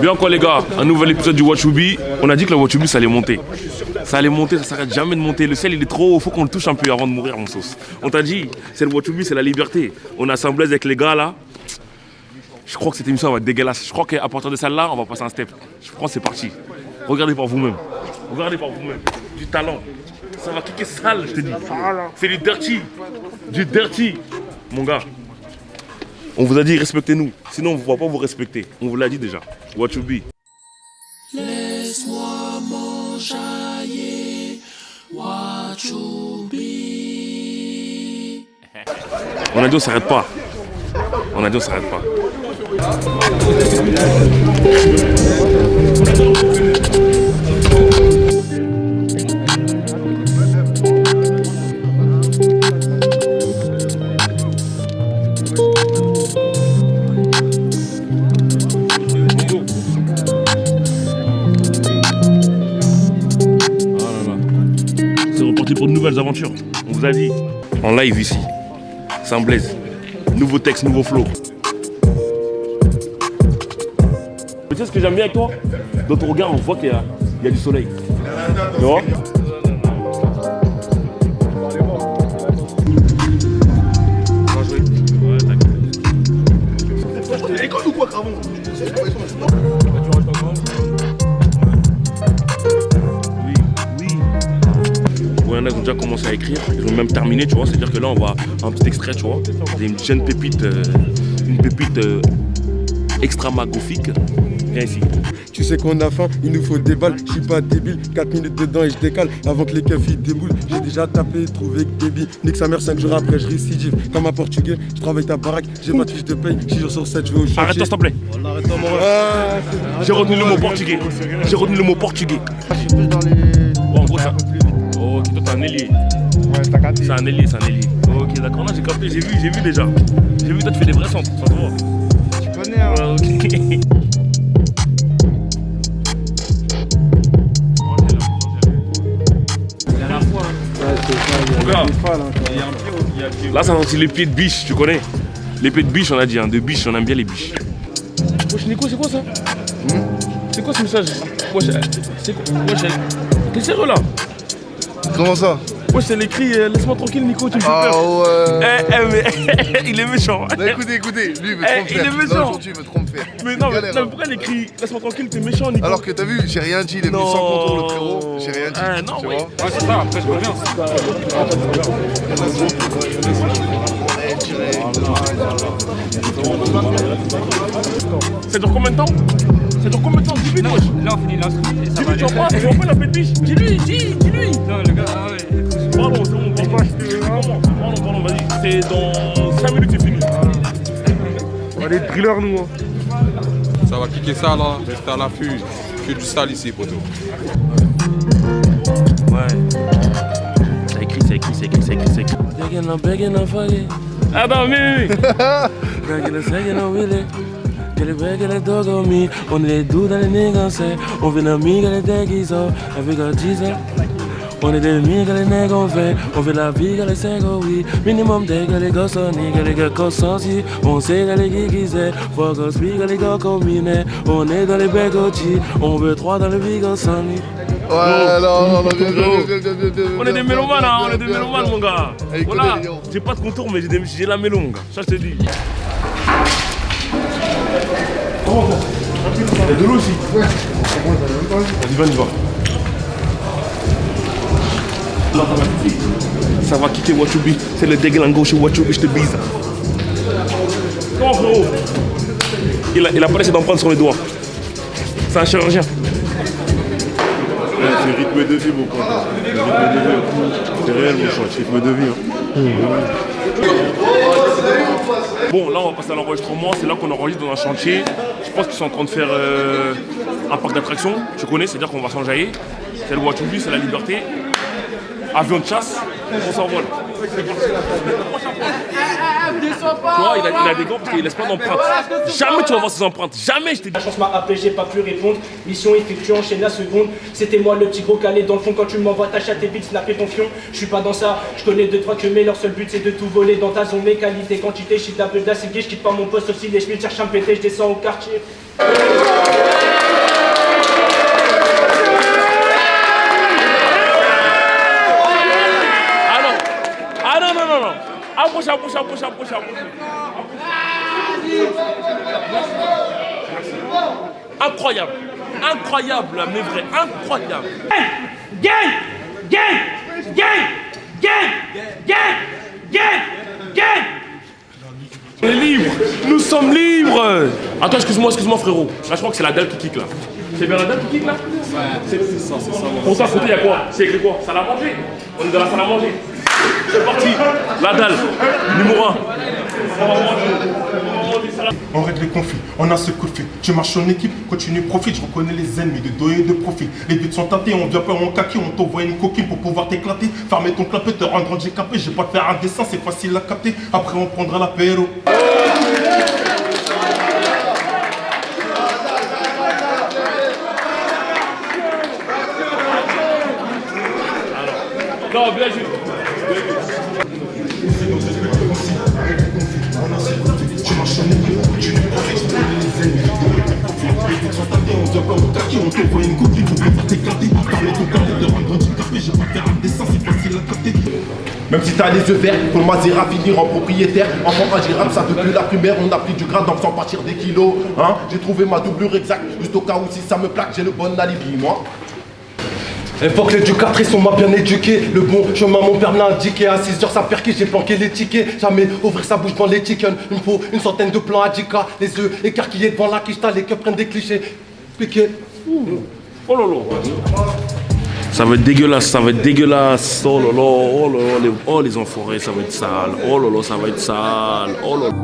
Bien quoi les gars, un nouvel épisode du Watchubi. On a dit que le Watchubi ça allait monter. Ça allait monter, ça s'arrête jamais de monter. Le ciel il est trop haut, faut qu'on le touche un peu avant de mourir mon sauce. On t'a dit, c'est le Watchubi, c'est la liberté. On a Samblaise avec les gars là. Je crois que cette émission va être dégueulasse. Je crois qu'à partir de celle-là, on va passer un step. Je pense que c'est parti. Regardez par vous-même. Regardez par vous-même. Du talent. Ça va kicker sale, je te dis. C'est du dirty. Du dirty. Mon gars. On vous a dit respectez-nous, sinon on ne va pas vous respecter. On vous l'a dit déjà. Watchubi. Laisse-moi m'enjailler, Watchubi. On a dit on s'arrête pas. On a dit on s'arrête pas. Pour de nouvelles aventures, on vous a dit en live ici, Samblaise, nouveau texte, nouveau flow. Tu sais ce que j'aime bien avec toi? Dans ton regard on voit qu'il y a du soleil. Tu vois? École ou quoi, Cravon? Il y en a qui ont déjà commencé à écrire, ils ont même terminé, tu vois. C'est-à-dire que là, on voit un petit extrait, tu vois. C'est une jeune pépite, extra magnifique. Viens ici. Tu sais qu'on a faim, il nous faut des balles. Je suis pas débile, 4 minutes dedans et je décale. Avant que les keufs ils déboulent, j'ai déjà tapé, trouvé que débile. Nique sa mère 5 jours après, je récidive. Comme un portugais, je travaille ta baraque, j'ai pas de fiche de paye. 6 jours sur 7, je vais au chantier. Arrête-toi, s'il te plaît. J'ai retenu le mot portugais. J'ai retenu le mot portugais. Je suis plus dans les. Bon, en gros, ça. Oh, ok, toi, t'es un ailier. Ouais, t'as capté. C'est un ailier, c'est un ailier. Ok, d'accord, là, j'ai capté, j'ai vu déjà. J'ai vu, toi, tu fais des vrais centres, ça se voit. Tu connais, hein. Ouais, ok. Là, ça senti les pieds de biche, tu connais? Les pieds de biche, on a dit, hein, de biche, on aime bien les biches. Wesh, Nico, c'est quoi ça? C'est quoi ce message? Wesh, c'est quoi? Wesh, t'es sérieux là? Comment ça? Wesh, c'est l'écrit, laisse-moi tranquille, Nico, tu me fais Ah peur. ouais. Mais il est méchant. Bah, écoutez, lui il veut trop me Il faire. est méchant. Là, aujourd'hui il veut trop me faire. Mais non, Galère, mais hein. pourquoi il écrit laisse-moi tranquille, t'es méchant, Nico? Alors que t'as vu, j'ai rien dit, il est venu sans contour le frérot. J'ai rien dit. Non, tu oui. vois. Ouais, c'est ça, après je reviens. Ça dure combien de temps? Ça dure combien de temps? Dis-lui, wesh. Là on finit l'instru et ça va Dis-lui, tu aller. vois pas la paix de biche? Dis-lui. Non, le gars, ah ouais. Pardon, c'est bon, pardon, vas-y. C'est dans 5 minutes, c'est fini. On est drillers, nous. Hein. Ça va kicker ça là, restez à l'affût. Que du sale ici, poto. Ouais. C'est écrit. Begging, fuck it. Ah non, mais on est les doux dans les négociés. On vient d'amis, les déguisés. Avec un diesel. On est des miens que les nègres ont fait. On fait la vie que les 5 oui. Minimum des gars les gars sonnés, que les gars consentis. On sait que les gars qui c'est. Faut qu'on speak que les gars combinés. On est dans les bégotis. On veut 3 dans le big sonny. Ouais, non, bien. On est des mélomanes, hein, on est des mélomanes, mon gars. Avec Voilà, les lions. j'ai pas de contour, mais j'ai la mélo, mon gars. Ça, je te dis. Il y a de l'eau aussi. Vas-y, on y va. Là, ça va kicker. Ça va kicker Watchubi. C'est le déglingo chez Watchubi, je te bise. Comment, frérot? Il a pas laissé d'en prendre sur les doigts. C'est un chirurgien. C'est rythme de vie, mon pote. C'est réel, mon chat. Rythme de vie. Bon, là, on va passer à l'enregistrement. C'est là qu'on enregistre dans un chantier. Je pense qu'ils sont en train de faire un parc d'attractions. Tu connais, c'est-à-dire qu'on va s'enjailler. C'est le Watchubi, c'est la liberté. Avion de chasse, on s'envole. Tu vois, il a des gants parce qu'il laisse pas d'empreintes. Jamais tu vas voir ses empreintes. Jamais, je t'ai dit. La chance m'a appelé, j'ai pas pu répondre. Mission effectuée, enchaîne la seconde. C'était moi le petit gros calé dans le fond. Quand tu m'envoies ta chatte et vite snapper ton fion. Je suis pas dans ça, je connais 2-3 que mais leur seul but c'est de tout voler dans ta zone. Mes qualités, quantité, je suis d'apple d'assez gay. Je quitte pas mon poste aussi, les chemins cherchent à me péter, je descends au quartier. Approchez, approchez. Incroyable. Incroyable, mais vrai. Incroyable. Gang! Gang! Gang! Gang! Gang! Gang! Gang! On est libre. Nous sommes libres. Attends, excuse-moi frérot. Là, je crois que c'est la dalle qui kick là. C'est bien la dalle qui kick là? Ouais, c'est ça. Pour ça, à côté, il y a quoi? C'est écrit quoi? Salle à manger. On est dans la salle à manger. C'est parti. La dalle. Numéro 1. On règle les conflits, on a ce coup de fil. Tu marches en équipe, continue profite. Je reconnais les ennemis de dos et de profil. Les buts sont tâtés, on vient pas en kaki. On t'envoie une coquille pour pouvoir t'éclater. Fermer ton clapet, te rendre handicapé. Je vais pas te faire un dessin, c'est facile à capter. Après on prendra l'apéro. Non, bien joué. Tu marches en équipe, continue profite. Les ennemis de dos et de profil. Les buts sont tâtés, on vient pas en kaki. On t'envoie une coquille pour pouvoir t'éclater. Fermer ton clapet, te rendre handicapé. Je vais pas te faire un dessin, c'est facile à capter. Même si t'as les yeux verts, ton Mazera finir en propriétaire. Enfant agirable, ça depuis la primaire, on a pris du grade sans partir des kilos. Hein, j'ai trouvé ma doublure exacte, juste au cas où si ça me plaque, j'ai le bon alibi, moi. Il faut que l'éducatrice, on m'a bien éduqué. Le bon chemin, mon père me l'a indiqué. À 6h, ça perqué, j'ai planqué les tickets. Jamais ouvrir sa bouche dans les chickens. Il me faut une centaine de plans à 10K. Les yeux écarquillés devant la quicheta, les keufs prennent des clichés. Piqué. Oh là là. Ça va être dégueulasse, ça va être dégueulasse. Oh là là, oh les enfoirés, ça va être sale. Oh là là, ça va être sale. Oh là là.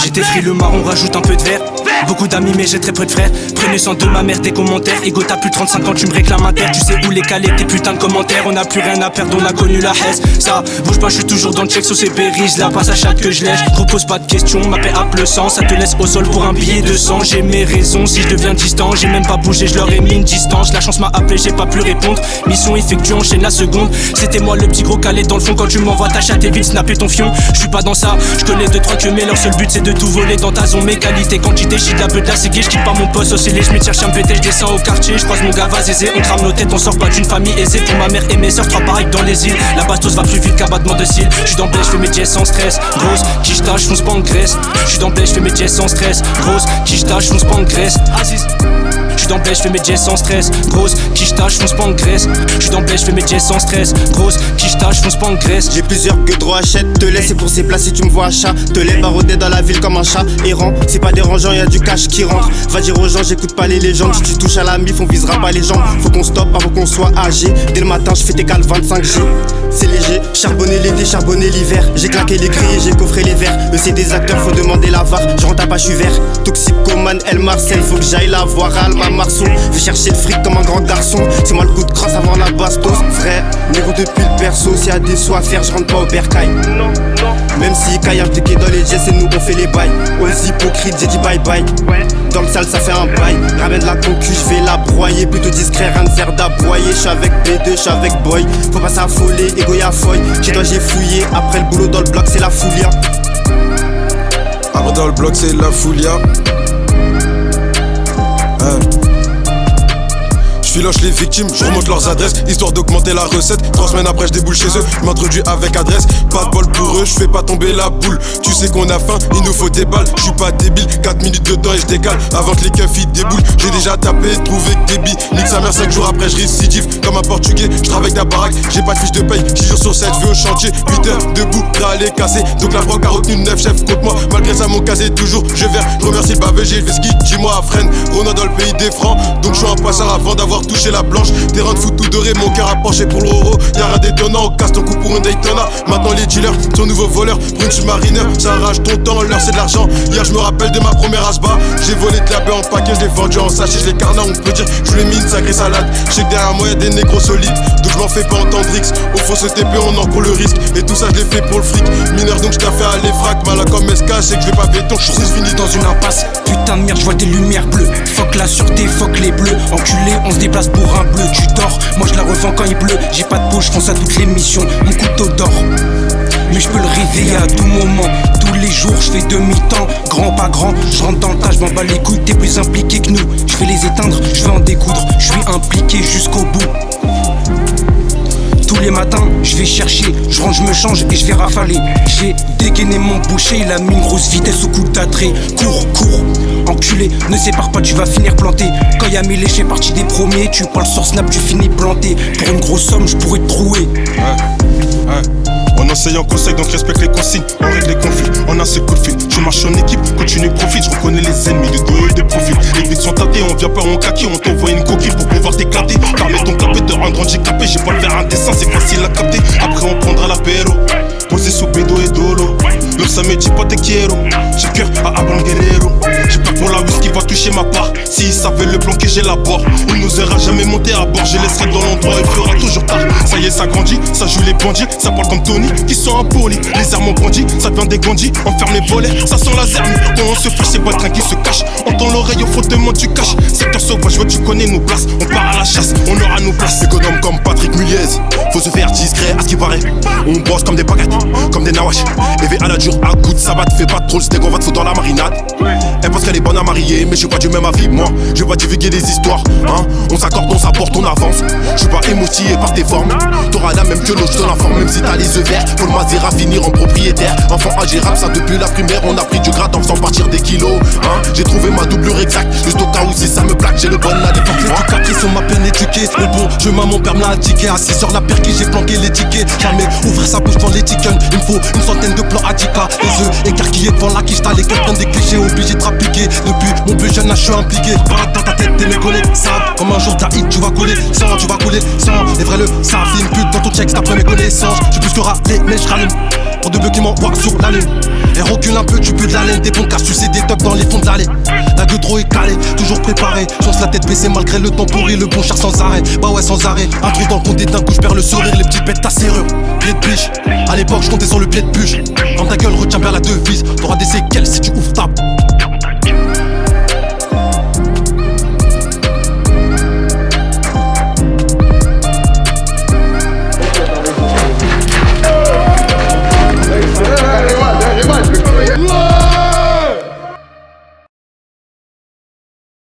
J'étais frileux marron, rajoute un peu de verre. Beaucoup d'amis mais j'ai très peu de frères. Prenez soin de ma mère, des commentaires. Ego t'as plus de 35 ans, tu me réclames un terre. Tu sais où les caler tes putains de commentaires. On n'a plus rien à perdre, on a connu la haisse. Ça bouge pas, je suis toujours dans le check, so c'est berries. La passe à chaque que je lèche. Repose pas de questions, ma paix a le sang. Ça te laisse au sol pour un billet de sang. J'ai mes raisons, si je deviens distant. J'ai même pas bougé, je leur ai mis une distance. La chance m'a appelé, j'ai pas pu répondre. Mission effectuée, enchaîne la seconde. C'était moi le petit gros calé dans le fond. Quand tu m'envoies ta chatte et vite snapper ton fion. Je suis pas dans ça, je connais 2-3 que mais leur seul but c'est de tout voler dans ta zone. Mes qualités, quantité, shit, la beute, la c'est gay, j'quitte pas mon poste, oscillé, j'me cherche à me péter, j'descends au quartier, j'croise mon gars Zézé, on crame nos têtes, on sort pas d'une famille aisée. Pour ma mère et mes soeurs, 3 pareils dans les îles. La bastos va plus vite qu'un battement de cils. J'suis dans le blé, j'fais mes jets sans stress. Grosse, quicheta, j'fonce pas en graisse. J'suis dans le blé, j'fais mes jets sans stress. Grosse, quicheta, j'fonce pas en graisse. Assise. J'suis dans le blé, j'fais mes jets sans stress. Grosse, quicheta, j'fonce pas en graisse. J'suis dans le blé, j'fais mes jets sans stress. Grosse, quicheta, j'fonce pas en graisse. J'ai plusieurs que droit achète, te laisse, c'est pour ces places si tu me vois à chat. Te laisse baroder dans la ville comme un chat errant. C'est pas dérangeant, y'a du cash qui rentre. Va dire aux gens, j'écoute pas les légendes. Si tu touches à la mif, on visera pas les gens. Faut qu'on stoppe avant qu'on soit âgé. Dès le matin, j'fais tes cales 25G. C'est léger, charbonner l'été, charbonner l'hiver. J'ai claqué les grilles, j'ai coffré les verres. Eux c'est des acteurs, faut demander la VAR. Je rentre à pas, j'suis vert. Toxicomane, Elle Marcel, faut que j'aille la voir. Alma Marceau, vais chercher le fric comme un grand garçon. C'est moi le coup de crosse avant la bastos. Vrai, négro depuis le perso. S'il y a des soins à faire, je rentre pas au bercail. Même si Kai impliqué dans les jets, c'est nous on fait les bails. Aux hypocrites, j'ai dit bye bye. Dans le sale, ça fait un bail. Ramène la concu, je vais la broyer. Plutôt discret, rien de faire d'aboyer. J'suis avec B2, j'suis avec Boy. Faut pas s'affoler, égo y'a foy. Chez toi j'ai fouillé, après le boulot dans le bloc, c'est la foulia. Après dans le bloc, c'est la foulia. Je filoche les victimes, je remonte leurs adresses, histoire d'augmenter la recette. 3 semaines après, je déboule chez eux, je m'introduis avec adresse. Pas de bol pour eux, je fais pas tomber la boule. Tu sais qu'on a faim, il nous faut des balles. Je suis pas débile, 4 minutes dedans et je décale. Avant que les keufs ils déboulent, j'ai déjà tapé, trouvé que des billes. Nique sa mère 5 jours après, je récidive. Comme un portugais, je travaille avec la baraque, j'ai pas de fiche de paye. 6 jours sur 7, je vais au chantier, 8 heures debout, là à les casser. Donc la broc a retenu 9 chefs contre moi. Malgré ça, mon casé toujours, je verrai. Je remercie le bavé, j'ai fait ski, dis-moi à Fresnes. Rona dans le pays des francs, donc je suis un passeur avant d'avoir touché la blanche. Terrain de foot tout doré, mon cœur a penché pour l'euro. Y'a rien d'étonnant, on casse ton cou pour un Daytona. Maintenant les dealers sont nouveaux voleurs. Pour une submarineur, ça arrache ton temps, l'heure c'est de l'argent. Hier je me rappelle de ma première asba. J'ai volé de la baie en paquet, je l'ai vendu en sachet, je l'ai carnat, on peut dire. Je les mine, sacré salade. Je sais que derrière moi y'a des négros solides, donc je m'en fais pas entendre X. Au faux ce TP, on en court le risque. Et tout ça je l'ai fait pour le fric. Mineur donc je t'ai fait aller frac. Malin comme SK, c'est que je vais pas béton, je suis fini dans une impasse. Putain de merde, je vois des lumières bleues. Fuck la sûreté, fuck les bleus. Enculé, on se déplace pour un bleu. Tu dors, moi je la revends quand il pleut. J'ai pas de peau, je fonce à toutes les missions. Mon couteau d'or. mais je peux le réveiller à tout moment. Tous les jours je fais demi-temps, grand pas grand, je rentre dans le tas, je m'en bats les couilles, t'es plus impliqué que nous. Je vais les éteindre, je vais en découdre, je suis impliqué jusqu'au bout. Tous les matins, je vais chercher, je rentre, je me change et je vais rafaler. J'ai dégainé mon boucher, il a mis une grosse vitesse au coup d'attrait. Cours, cours, enculé, ne sépare pas, tu vas finir planté. Quand y'a Milé, j'ai parti des premiers, tu parles sur Snap, tu finis planté. Pour une grosse somme, je pourrais te trouer. On enseigne en conseil, donc respecte les consignes. On règle les conflits, on a ce coup de fil. Je marche en équipe, continue, profite. Je reconnais les ennemis de dos et de profil. Les vides sont tâtés, on vient peur, on kaki. On t'envoie une coquille pour pouvoir t'éclater. Fermer ton capé, te rendre handicapé. J'ai pas le faire un dessin, c'est facile à capter. Après on prendra l'apéro, posé sous bédo et dolo. L'homme ça me dit pas te quiero. J'ai cœur à Abraham Guerrero. J'ai peur pour la whisky va toucher ma part. S'il savait le plan que j'ai la bord, il nous aura jamais monté à bord. Je laisserai dans l'endroit, il fera toujours tard. Ça y est, ça grandit, ça joue les bandits. Ça parle comme Tony, qui sont impolis. Les armes ont grandi, ça vient des Gandhi. On ferme les volets, ça sent la zermie. Quand on se fâche, c'est Baltrin qui se cache. Entends l'oreille au frottement du cache. Secteur sauvage, tu connais nos places. On part à la chasse, on aura nos places. Économe comme Patrick Muliez, faut se faire discret à ce qui paraît. On bosse comme des baguettes, comme des nawash. Éveillé à la dure, à coup de sabbat. Fais pas trop le steak, on va te foutre dans la marinade. Elle pense qu'elle est bonne à marier, mais je suis pas du même avis. Moi, je vais pas divulguer des histoires, hein. On s'accorde, on s'apporte, on avance. Je suis pas émoustillé par tes formes. T'auras la même que l'autre, je te l'informe. Même si t'as les yeux verts, faut le Mazera finir en propriétaire. Enfant agérable, ça depuis la primaire. On a pris du gras sans partir des kilos, hein. J'ai trouvé ma doublure exacte, juste au cas où si ça me plaque, j'ai le bon à l'époque. Du caprice, on m'a peine éduqué. Le bon, je m'en mon père me l'a indiqué. À 6h la perquée, j'ai planqué les tickets. Jamais ouvrir sa bouche dans les chickens. Il me faut une centaine de plans à 10K. Les œufs écarquillés devant la quiche. T'as les gars prennent des clichés, obligé de rappliquer. Depuis mon plus jeune âge, je suis impliqué. Dans ta tête, t'es méconné. Ça, comme un jour t'as hit, tu vas coller. Sans, tu vas couler. Sans, les vrais le savent. Fais une pute dans ton check, d'après mes connaissances. J'ai plus que râler, mais je rallume. Pour de bleus qui m'envoient sur la lune. Et recule un peu, tu peux de la laine. Des bons caches, tu sais, des tops dans les fonds de l'allée. La gueule trop est calée, toujours préparé. Chance la tête baissée malgré le temps pourri. Le bon char sans arrêt, bah ouais sans arrêt. Un trou dans le compte et d'un coup je perds le sourire. Les petits pètes ta serrure, pied de biche. À l'époque je comptais sur le pied de bûche. Dans ta gueule retiens bien la devise. T'auras des séquelles si tu ouvres ta